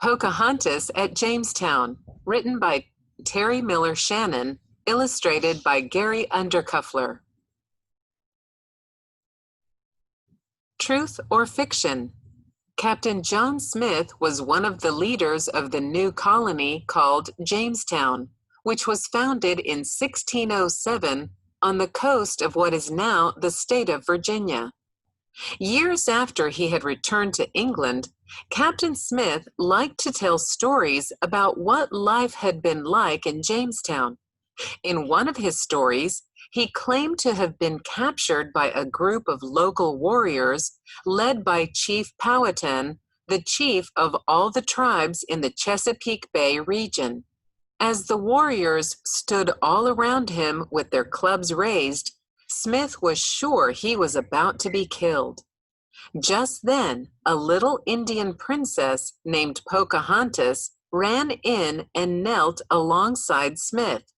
Pocahontas at Jamestown, written by Terry Miller Shannon, illustrated by Gary Undercuffler. Truth or fiction? Captain John Smith was one of the leaders of the new colony called Jamestown, which was founded in 1607 on the coast of what is now the state of Virginia. Years after he had returned to England, Captain Smith liked to tell stories about what life had been like in Jamestown. In one of his stories, he claimed to have been captured by a group of local warriors led by Chief Powhatan, the chief of all the tribes in the Chesapeake Bay region. As the warriors stood all around him with their clubs raised, Smith was sure he was about to be killed. Just then, a little Indian princess named Pocahontas ran in and knelt alongside Smith.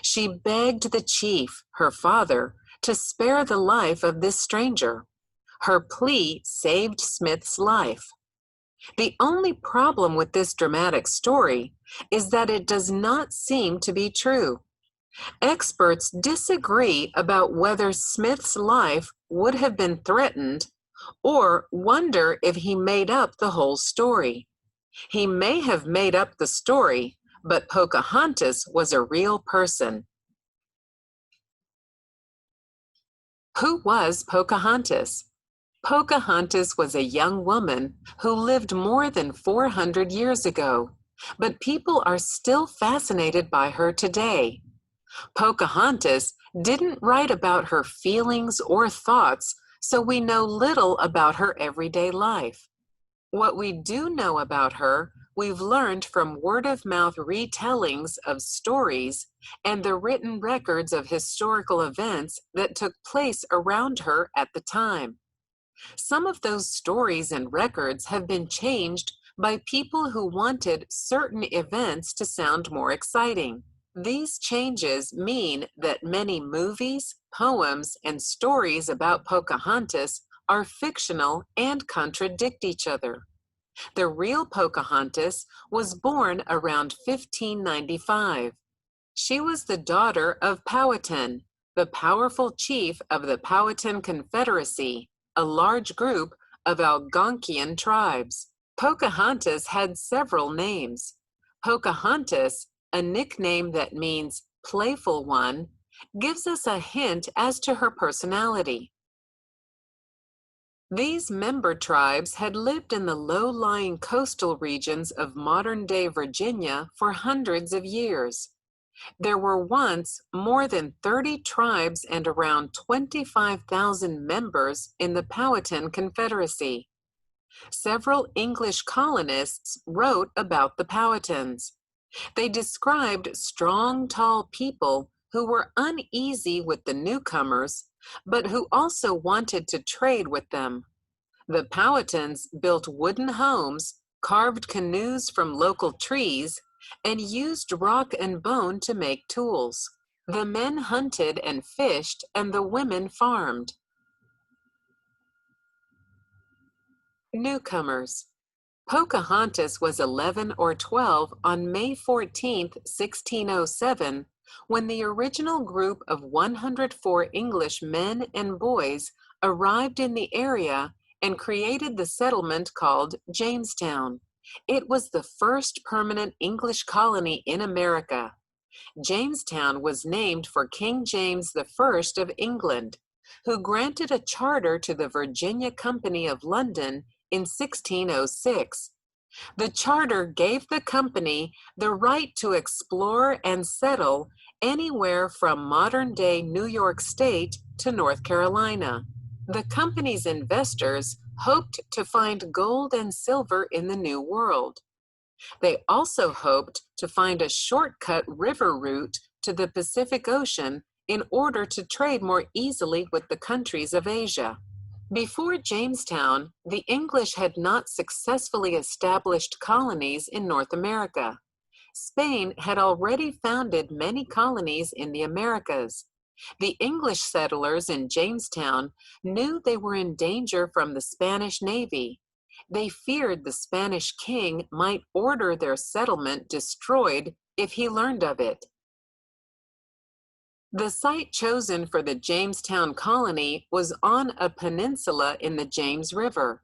She begged the chief, her father, to spare the life of this stranger. Her plea saved Smith's life. The only problem with this dramatic story is that it does not seem to be true. Experts disagree about whether Smith's life would have been threatened or wonder if he made up the whole story. He may have made up the story, but Pocahontas was a real person. Who was Pocahontas? Pocahontas was a young woman who lived more than 400 years ago, but people are still fascinated by her today. Pocahontas didn't write about her feelings or thoughts, so we know little about her everyday life. What we do know about her, we've learned from word-of-mouth retellings of stories and the written records of historical events that took place around her at the time. Some of those stories and records have been changed by people who wanted certain events to sound more exciting. These changes mean that many movies, poems, and stories about Pocahontas are fictional and contradict each other. The real Pocahontas was born around 1595. She was the daughter of Powhatan, the powerful chief of the Powhatan Confederacy, a large group of Algonquian tribes. Pocahontas had several names. Pocahontas, a nickname that means playful one, gives us a hint as to her personality. These member tribes had lived in the low-lying coastal regions of modern-day Virginia for hundreds of years. There were once more than 30 tribes and around 25,000 members in the Powhatan Confederacy. Several English colonists wrote about the Powhatans. They described strong, tall people who were uneasy with the newcomers, but who also wanted to trade with them. The Powhatans built wooden homes, carved canoes from local trees, and used rock and bone to make tools. The men hunted and fished, and the women farmed. Newcomers. Pocahontas was 11 or 12 on May 14, 1607, when the original group of 104 English men and boys arrived in the area and created the settlement called Jamestown. It was the first permanent English colony in America. Jamestown was named for King James I of England, who granted a charter to the Virginia Company of London in 1606. The charter gave the company the right to explore and settle anywhere from modern-day New York State to North Carolina. The company's investors hoped to find gold and silver in the New World. They also hoped to find a shortcut river route to the Pacific Ocean in order to trade more easily with the countries of Asia. Before Jamestown, the English had not successfully established colonies in North America. Spain had already founded many colonies in the Americas. The English settlers in Jamestown knew they were in danger from the Spanish Navy. They feared the Spanish king might order their settlement destroyed if he learned of it. The site chosen for the Jamestown colony was on a peninsula in the James River.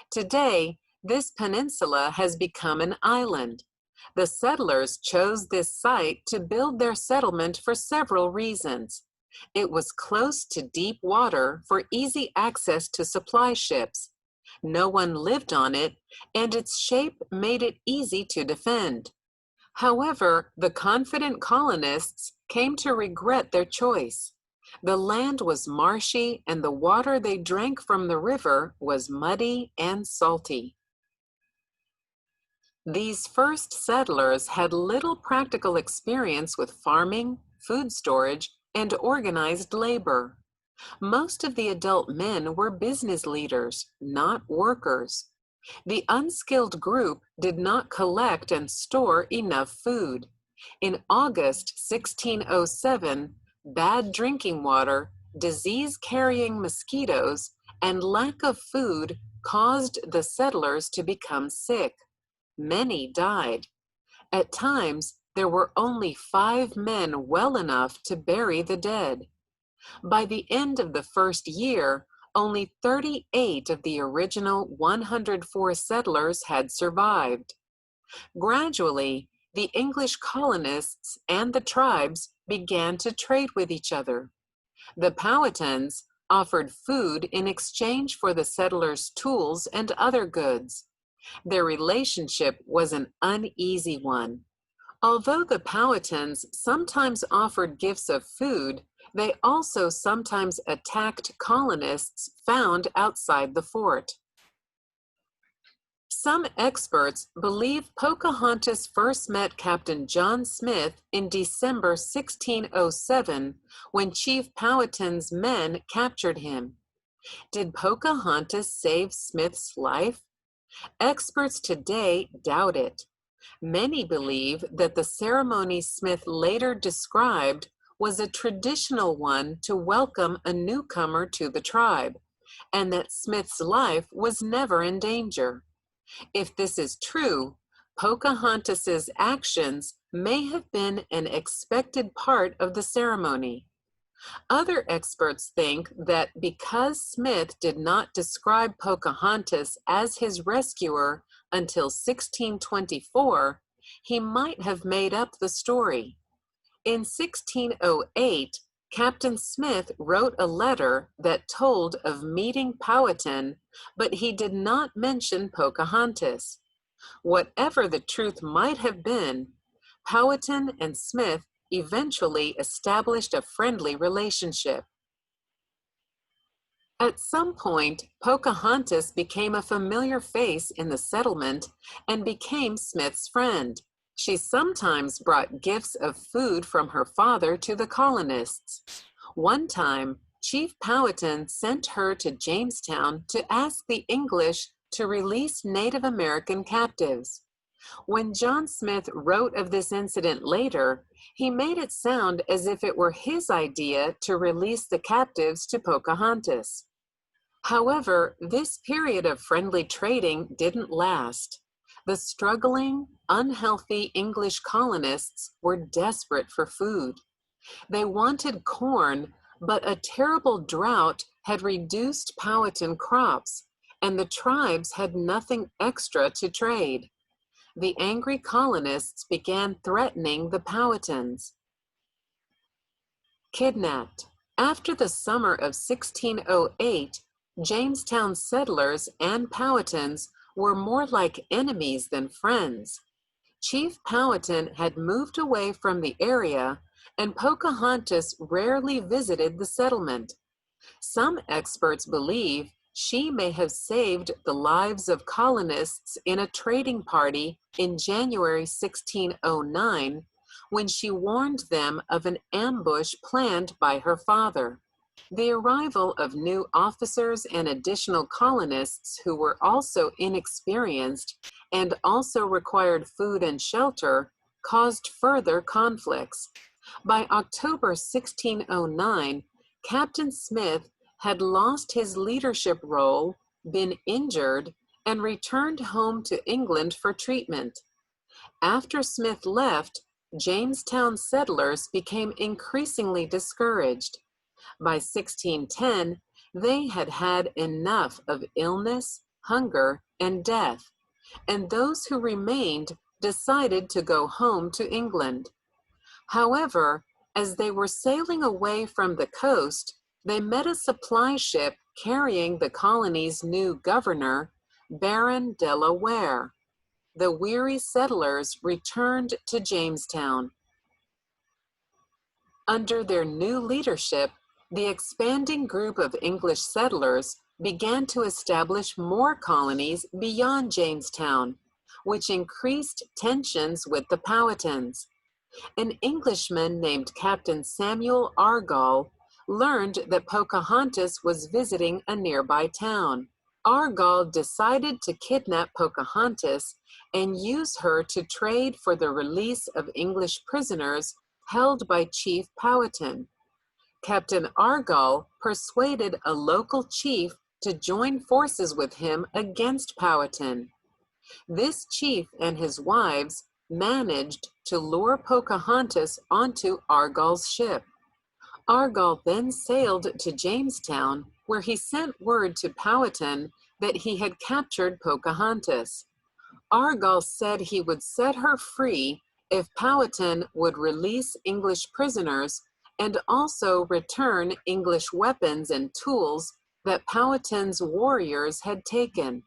Today, this peninsula has become an island. The settlers chose this site to build their settlement for several reasons. It was close to deep water for easy access to supply ships. No one lived on it, and its shape made it easy to defend. However, the confident colonists came to regret their choice. The land was marshy, and the water they drank from the river was muddy and salty. These first settlers had little practical experience with farming, food storage, and organized labor. Most of the adult men were business leaders, not workers. The unskilled group did not collect and store enough food. In August 1607, bad drinking water, disease-carrying mosquitoes, and lack of food caused the settlers to become sick. Many died. At times, there were only 5 men well enough to bury the dead. By the end of the first year, only 38 of the original 104 settlers had survived. Gradually, the English colonists and the tribes began to trade with each other. The Powhatans offered food in exchange for the settlers' tools and other goods. Their relationship was an uneasy one. Although the Powhatans sometimes offered gifts of food, they also sometimes attacked colonists found outside the fort. Some experts believe Pocahontas first met Captain John Smith in December 1607 when Chief Powhatan's men captured him. Did Pocahontas save Smith's life? Experts today doubt it. Many believe that the ceremony Smith later described was a traditional one to welcome a newcomer to the tribe, and that Smith's life was never in danger. If this is true, Pocahontas's actions may have been an expected part of the ceremony. Other experts think that because Smith did not describe Pocahontas as his rescuer until 1624, he might have made up the story. In 1608, Captain Smith wrote a letter that told of meeting Powhatan, but he did not mention Pocahontas. Whatever the truth might have been, Powhatan and Smith eventually established a friendly relationship. At some point, Pocahontas became a familiar face in the settlement and became Smith's friend. She sometimes brought gifts of food from her father to the colonists. One time, Chief Powhatan sent her to Jamestown to ask the English to release Native American captives. When John Smith wrote of this incident later, he made it sound as if it were his idea to release the captives to Pocahontas. However, this period of friendly trading didn't last. The struggling, unhealthy English colonists were desperate for food. They wanted corn, but a terrible drought had reduced Powhatan crops, and the tribes had nothing extra to trade. The angry colonists began threatening the Powhatans. Kidnapped. After the summer of 1608, Jamestown settlers and Powhatans were more like enemies than friends. Chief Powhatan had moved away from the area, and Pocahontas rarely visited the settlement. Some experts believe she may have saved the lives of colonists in a trading party in January 1609 when she warned them of an ambush planned by her father. The arrival of new officers and additional colonists who were also inexperienced and also required food and shelter caused further conflicts. By October 1609, Captain Smith had lost his leadership role, been injured, and returned home to England for treatment. After Smith left, Jamestown settlers became increasingly discouraged. By 1610, they had had enough of illness, hunger, and death, and those who remained decided to go home to England. However, as they were sailing away from the coast, they met a supply ship carrying the colony's new governor, Baron de la Ware. The weary settlers returned to Jamestown. Under their new leadership, the expanding group of English settlers began to establish more colonies beyond Jamestown, which increased tensions with the Powhatans. An Englishman named Captain Samuel Argall learned that Pocahontas was visiting a nearby town. Argall decided to kidnap Pocahontas and use her to trade for the release of English prisoners held by Chief Powhatan. Captain Argall persuaded a local chief to join forces with him against Powhatan. This chief and his wives managed to lure Pocahontas onto Argall's ship. Argall then sailed to Jamestown, where he sent word to Powhatan that he had captured Pocahontas. Argall said he would set her free if Powhatan would release English prisoners and also return English weapons and tools that Powhatan's warriors had taken.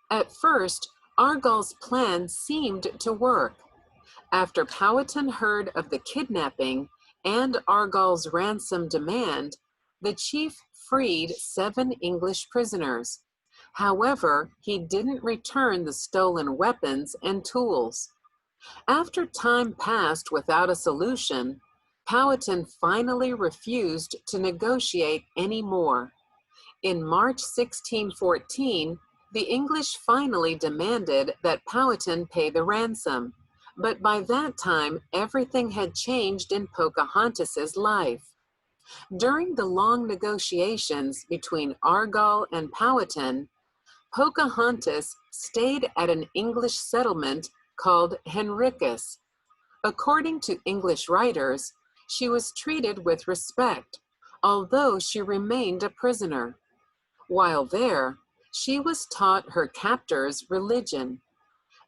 At first, Argall's plan seemed to work. After Powhatan heard of the kidnapping and Argall's ransom demand, the chief freed 7 English prisoners. However, he didn't return the stolen weapons and tools. After time passed without a solution, Powhatan finally refused to negotiate any more. In March 1614, the English finally demanded that Powhatan pay the ransom, but by that time, everything had changed in Pocahontas's life. During the long negotiations between Argall and Powhatan, Pocahontas stayed at an English settlement called Henricus. According to English writers, she was treated with respect, although she remained a prisoner. While there, she was taught her captors' religion.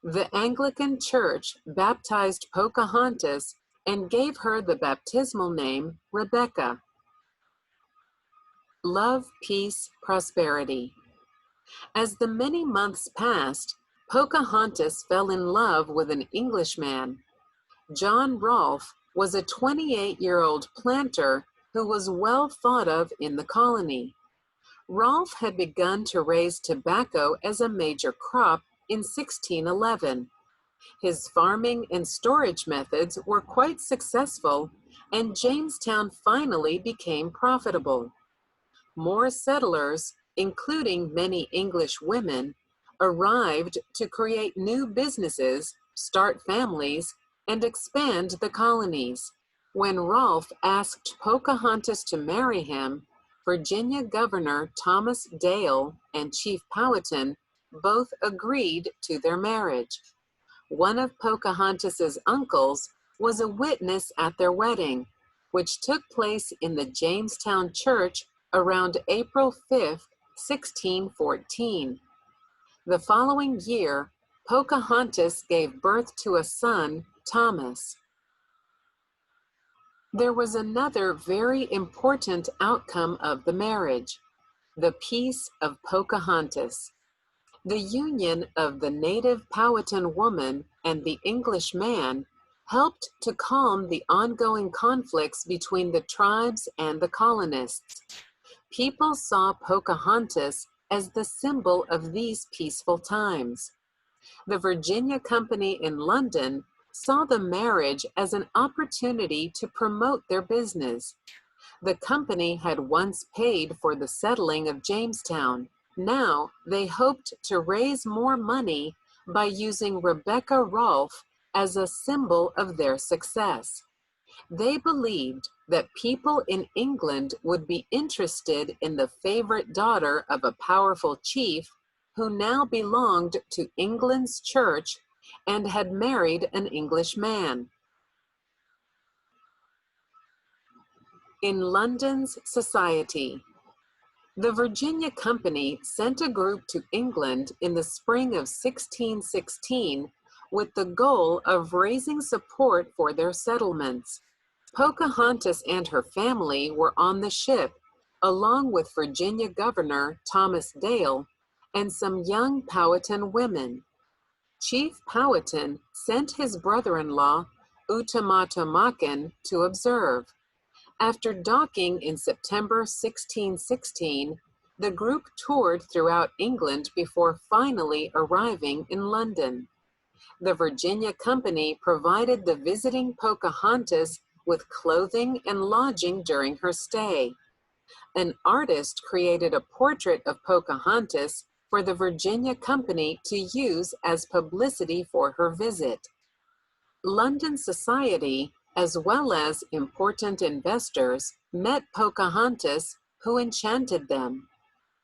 The Anglican Church baptized Pocahontas and gave her the baptismal name Rebecca. Love, peace, prosperity. As the many months passed, Pocahontas fell in love with an Englishman. John Rolfe was a 28-year-old planter who was well thought of in the colony. Rolfe had begun to raise tobacco as a major crop in 1611. His farming and storage methods were quite successful, and Jamestown finally became profitable. More settlers, including many English women, arrived to create new businesses, start families, and expand the colonies. When Rolfe asked Pocahontas to marry him, Virginia Governor Thomas Dale and Chief Powhatan both agreed to their marriage. One of Pocahontas's uncles was a witness at their wedding, which took place in the Jamestown church around April 5th, 1614. The following year, Pocahontas gave birth to a son, Thomas. There was another very important outcome of the marriage, the Peace of Pocahontas. The union of the native Powhatan woman and the English man helped to calm the ongoing conflicts between the tribes and the colonists. People saw Pocahontas as the symbol of these peaceful times. The Virginia Company in London saw the marriage as an opportunity to promote their business. The company had once paid for the settling of Jamestown. Now they hoped to raise more money by using Rebecca Rolfe as a symbol of their success. They believed that people in England would be interested in the favorite daughter of a powerful chief who now belonged to England's church and had married an English man. In London's society, the Virginia Company sent a group to England in the spring of 1616 with the goal of raising support for their settlements. Pocahontas and her family were on the ship, along with Virginia Governor Thomas Dale and some young Powhatan women. Chief Powhatan sent his brother-in-law, Utamatomakan, to observe. After docking in September 1616, the group toured throughout England before finally arriving in London. The Virginia Company provided the visiting Pocahontas with clothing and lodging during her stay. An artist created a portrait of Pocahontas for the Virginia Company to use as publicity for her visit. London society, as well as important investors, met Pocahontas, who enchanted them.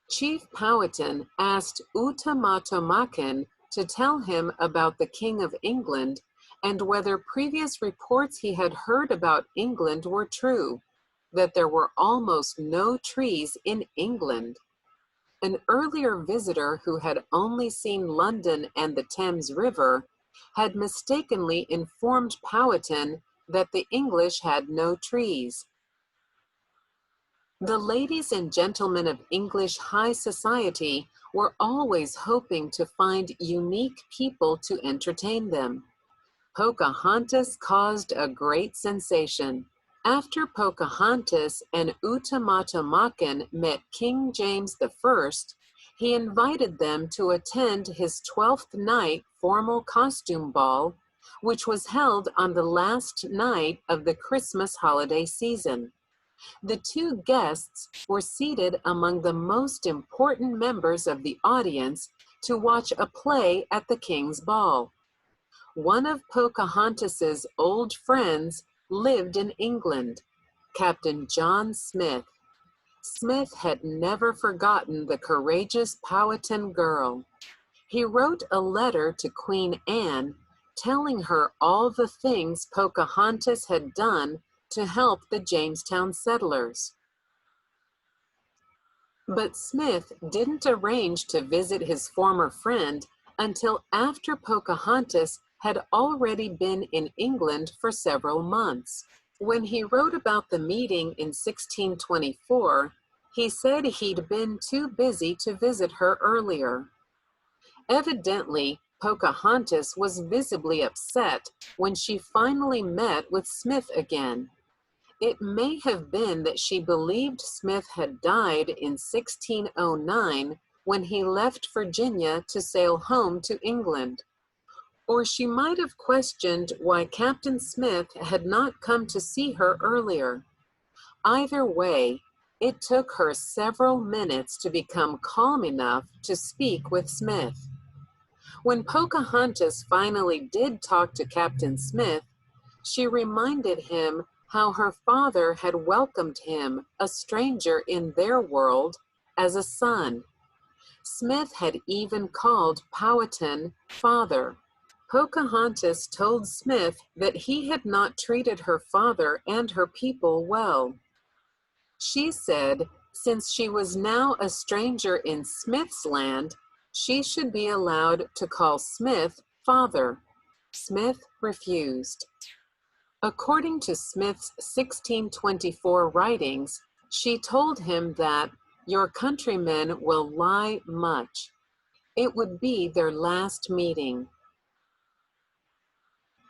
Chief Powhatan asked Utamatomakan to tell him about the King of England and whether previous reports he had heard about England were true, that there were almost no trees in England. An earlier visitor who had only seen London and the Thames River had mistakenly informed Powhatan that the English had no trees. The ladies and gentlemen of English high society were always hoping to find unique people to entertain them. Pocahontas caused a great sensation. After Pocahontas and Utamatomakan met King James I, he invited them to attend his 12th night formal costume ball, which was held on the last night of the Christmas holiday season. The two guests were seated among the most important members of the audience to watch a play at the king's ball. One of Pocahontas's old friends lived in England, Captain John Smith. Smith had never forgotten the courageous Powhatan girl. He wrote a letter to Queen Anne telling her all the things Pocahontas had done to help the Jamestown settlers. But Smith didn't arrange to visit his former friend until after Pocahontas had already been in England for several months. When he wrote about the meeting in 1624, he said he'd been too busy to visit her earlier. Evidently, Pocahontas was visibly upset when she finally met with Smith again. It may have been that she believed Smith had died in 1609 when he left Virginia to sail home to England. Or she might have questioned why Captain Smith had not come to see her earlier. Either way, it took her several minutes to become calm enough to speak with Smith. When Pocahontas finally did talk to Captain Smith, she reminded him how her father had welcomed him, a stranger in their world, as a son. Smith had even called Powhatan father. Pocahontas told Smith that he had not treated her father and her people well. She said, since she was now a stranger in Smith's land, she should be allowed to call Smith father. Smith refused. According to Smith's 1624 writings, she told him that your countrymen will lie much. It would be their last meeting.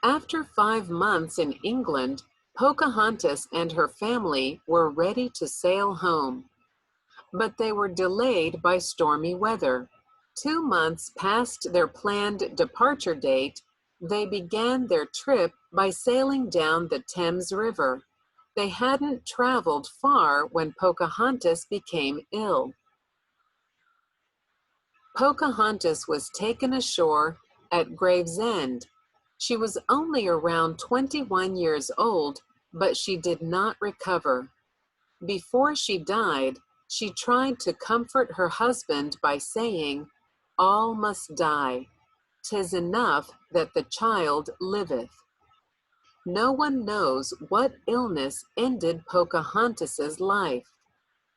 After 5 months in England, Pocahontas and her family were ready to sail home. But they were delayed by stormy weather. 2 months past their planned departure date, they began their trip by sailing down the Thames River. They hadn't traveled far when Pocahontas became ill. Pocahontas was taken ashore at Gravesend. She was only around 21 years old but she did not recover. Before she died, she tried to comfort her husband by saying, "All must die. 'Tis enough that the child liveth." No one knows what illness ended Pocahontas's life.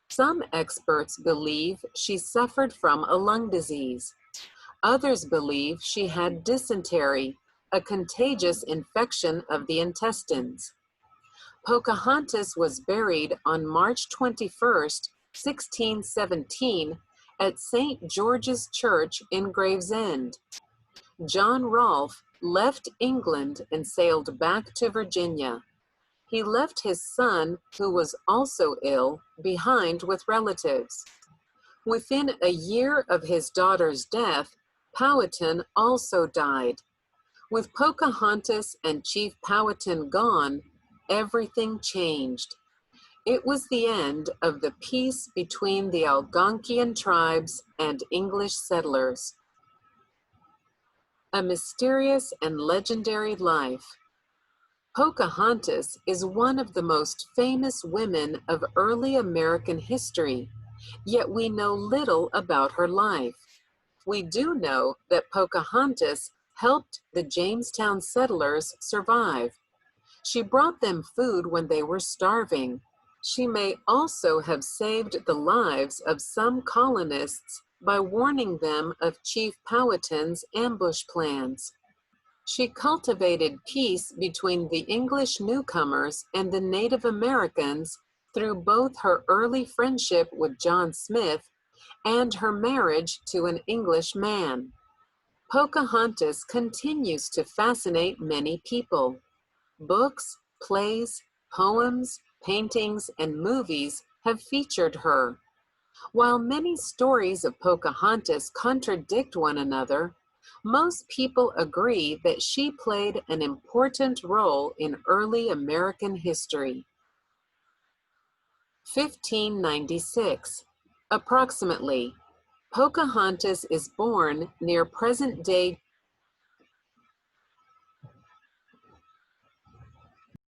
Some experts believe she suffered from a lung disease. Others believe she had dysentery, a contagious infection of the intestines. Pocahontas was buried on March 21st, 1617, at St. George's Church in Gravesend. John Rolfe left England and sailed back to Virginia. He left his son, who was also ill, behind with relatives. Within a year of his daughter's death, Powhatan also died. With Pocahontas and Chief Powhatan gone, everything changed. It was the end of the peace between the Algonquian tribes and English settlers. A mysterious and legendary life. Pocahontas is one of the most famous women of early American history, yet we know little about her life. We do know that Pocahontas helped the Jamestown settlers survive. She brought them food when they were starving. She may also have saved the lives of some colonists by warning them of Chief Powhatan's ambush plans. She cultivated peace between the English newcomers and the Native Americans through both her early friendship with John Smith and her marriage to an English man. Pocahontas continues to fascinate many people. Books, plays, poems, paintings, and movies have featured her. While many stories of Pocahontas contradict one another, most people agree that she played an important role in early American history. 1596. Approximately. Pocahontas is born near present-day